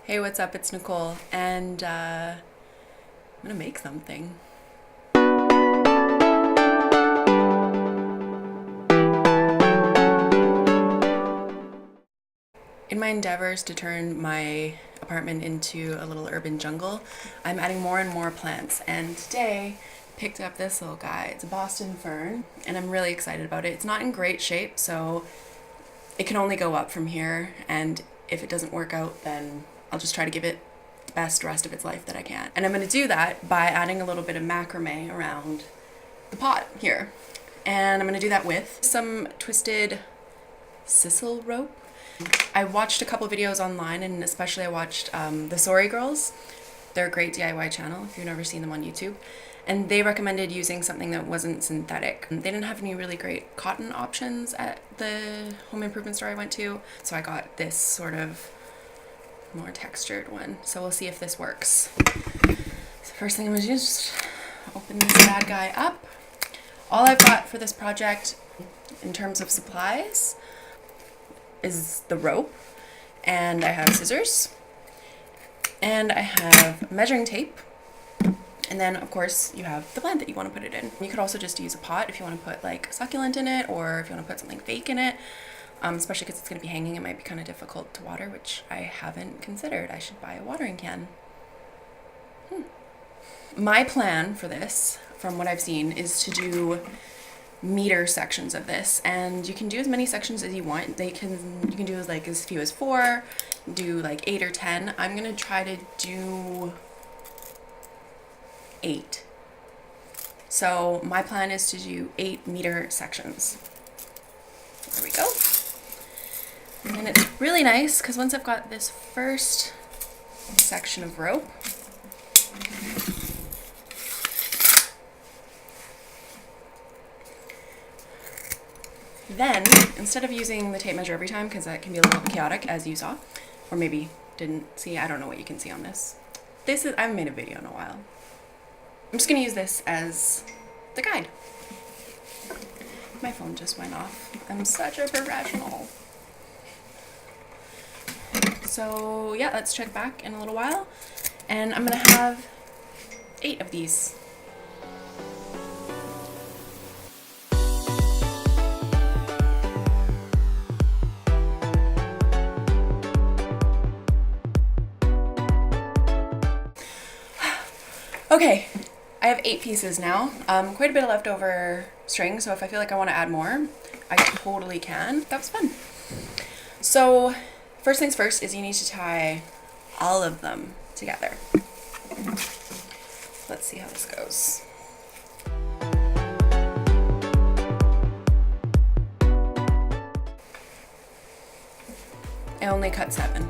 Hey, what's up? It's Nicole, and I'm gonna make something. In my endeavors to turn my apartment into a little urban jungle, I'm adding more and more plants, and today picked up this little guy. It's a Boston fern, and I'm really excited about it. It's not in great shape, so it can only go up from here, and if it doesn't work out, then I'll just try to give it the best rest of its life that I can. And I'm going to do that by adding a little bit of macrame around the pot here. And I'm going to do that with some twisted sisal rope. I watched a couple videos online, and especially I watched the Sorry Girls. They're a great DIY channel if you've never seen them on YouTube. And they recommended using something that wasn't synthetic. They didn't have any really great cotton options at the home improvement store I went to, so I got this sort of more textured one. So we'll see if this works. So first thing I'm gonna do is just open this bad guy up. All I've got for this project in terms of supplies is the rope, and I have scissors, and I have measuring tape, and then of course you have the plant that you want to put it in. You could also just use a pot if you want to put like a succulent in it, or if you want to put something fake in it, especially because it's going to be hanging. It might be kind of difficult to water, which I haven't considered. I should buy a watering can. My plan for this, from what I've seen, is to do meter sections of this, and you can do as many sections as you want. You can do like as few as 4, do like 8 or 10. I'm gonna try to do 8. So my plan is to do 8 meter sections. There we go. And then it's really nice because once I've got this first section of rope, then, instead of using the tape measure every time, because that can be a little chaotic, as you saw, or maybe didn't see, I don't know what you can see on this. I haven't made a video in a while. I'm just going to use this as the guide. My phone just went off. I'm such a professional. So yeah, let's check back in a little while. And I'm going to have 8 of these. Okay, I have 8 pieces now. Quite a bit of leftover string, so if I feel like I want to add more, I totally can. That was fun. So, first things first is you need to tie all of them together. Let's see how this goes. I only cut 7.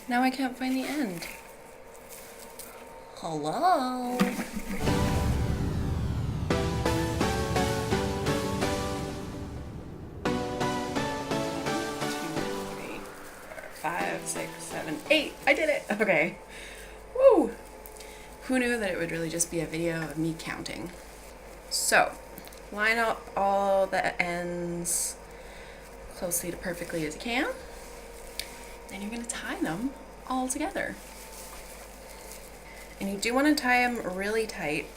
Now I can't find the end. Hello? 2, 3, 4, 5, 6, 7, 8. I did it. Okay. Woo! Who knew that it would really just be a video of me counting? So, line up all the ends closely to perfectly as you can. Then you're going to tie them all together. And you do want to tie them really tight.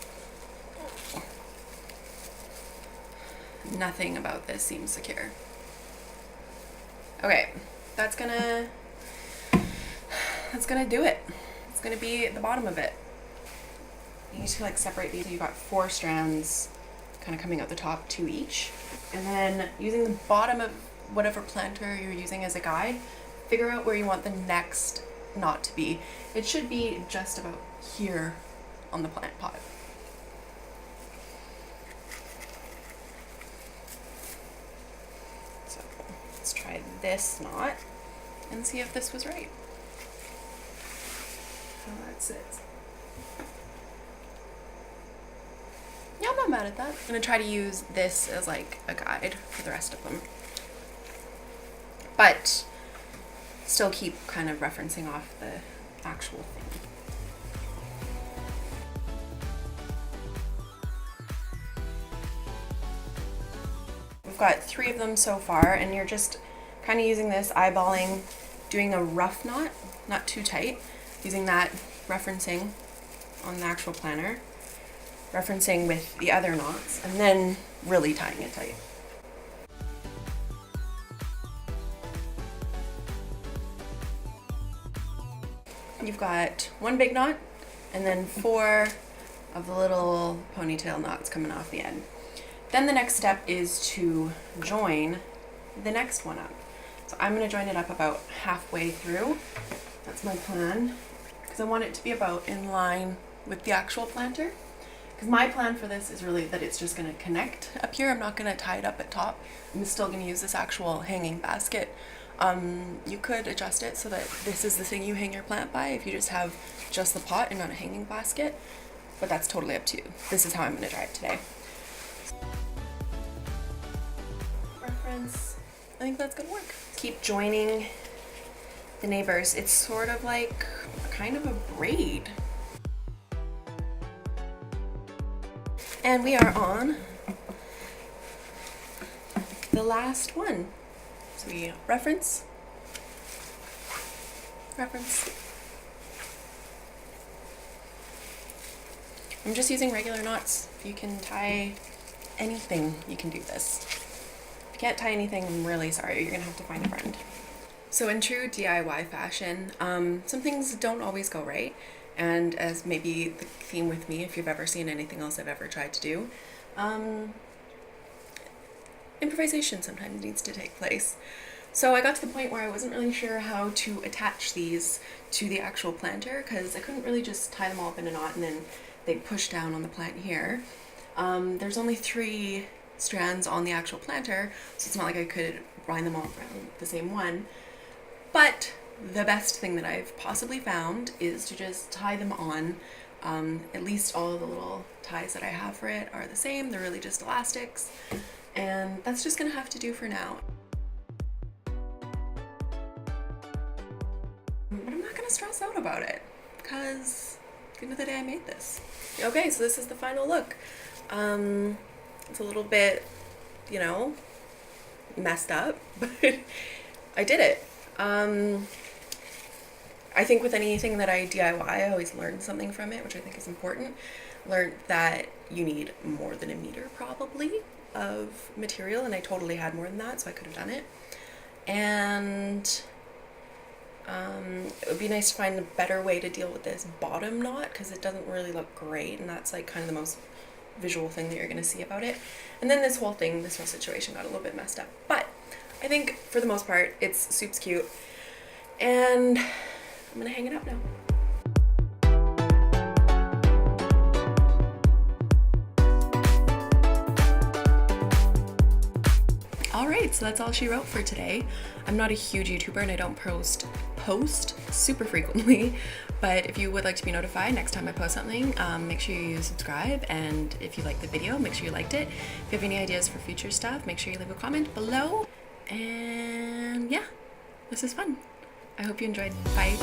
Nothing about this seems secure. Okay, that's gonna do it. It's gonna be the bottom of it. You need to like separate these. You've got 4 strands kind of coming out the top, 2 each. And then using the bottom of whatever planter you're using as a guide, figure out where you want the next knot to be. It should be just about here on the plant pot. So let's try this knot and see if this was right. How that sits. Yeah, I'm not mad at that. I'm gonna try to use this as like a guide for the rest of them. But still keep kind of referencing off the actual thing. got 3 of them so far, and you're just kind of using this, eyeballing, doing a rough knot, not too tight, using that, referencing on the actual planner, referencing with the other knots, and then really tying it tight. You've got 1 big knot and then 4 of the little ponytail knots coming off the end. Then the next step is to join the next one up. So I'm going to join it up about halfway through. That's my plan, because I want it to be about in line with the actual planter. Because my plan for this is really that it's just going to connect up here. I'm not going to tie it up at top. I'm still going to use this actual hanging basket. You could adjust it so that this is the thing you hang your plant by if you just have just the pot and not a hanging basket, but that's totally up to you. This is how I'm going to try it today. Reference, I think that's going to work. Keep joining the neighbors. It's sort of like kind of a braid. And we are on the last one. So we reference. I'm just using regular knots. If you can tie anything, you can do this. If you can't tie anything, I'm really sorry. You're gonna have to find a friend. So in true DIY fashion, some things don't always go right. And as maybe the theme with me, if you've ever seen anything else I've ever tried to do, improvisation sometimes needs to take place. So I got to the point where I wasn't really sure how to attach these to the actual planter, because I couldn't really just tie them all up in a knot and then they'd push down on the plant here. There's only 3 strands on the actual planter, so it's not like I could bind them all around the same one. But the best thing that I've possibly found is to just tie them on. At least all the little ties that I have for it are the same. They're really just elastics. And that's just gonna have to do for now. But I'm not gonna stress out about it, because at the end of the day I made this. Okay, so this is the final look. It's a little bit, you know, messed up, but I did it. I think with anything that I DIY, I always learn something from it, which I think is important. Learned that you need more than a meter probably of material, and I totally had more than that, so I could have done it. And it would be nice to find a better way to deal with this bottom knot, because it doesn't really look great, and that's like kind of the most visual thing that you're going to see about it. And then this whole situation got a little bit messed up, but I think for the most part it's super cute, and I'm gonna hang it up now. Alright, so that's all she wrote for today. I'm not a huge YouTuber and I don't post super frequently, but if you would like to be notified next time I post something, make sure you subscribe, and if you liked the video, make sure you liked it. If you have any ideas for future stuff, make sure you leave a comment below. And yeah, this is fun. I hope you enjoyed. Bye.